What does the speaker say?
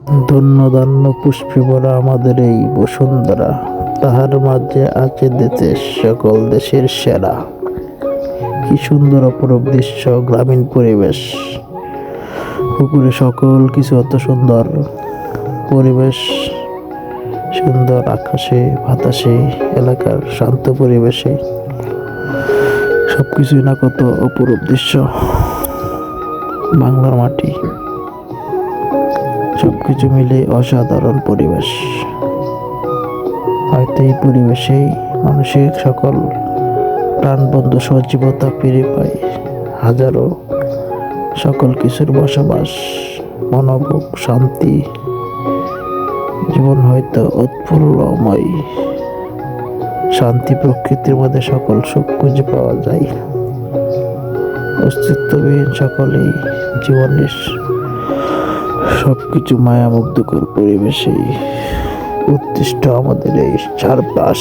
ধন্য ধন্য পুষ্পে ভরা আমাদের এই বসুন্ধরা, তাহার মাঝে আছে দেশের সকল দেশের সেরা। কি সুন্দর অপরূপ দৃশ্য, গ্রামীণ পরিবেশ, পুকুরে সকল কিছু অত সুন্দর পরিবেশ, সুন্দর আকাশে বাতাসে এলাকার শান্ত পরিবেশে সবকিছুই না কত অপরূপ দৃশ্য। বাংলার মাটি, সবকিছু মিলে অসাধারণ পরিবেশ। হয়তো এই পরিবেশেই মানুষের সকল প্রাণবন্ধ সজীবতা ফিরে পায়। হাজারো সকল কিছুর বসবাস, মনোভোগ, শান্তি, জীবন হয়তো উৎফুল্লময়। শান্তি প্রকৃতির মধ্যে সকল সুখ খুঁজে পাওয়া যায়। অস্তিত্ববিহীন সকলেই জীবনের সবকিছু মায়ামুগ্ধকর পরিবেশেই উৎকৃষ্ট আমাদের এই চারপাশ।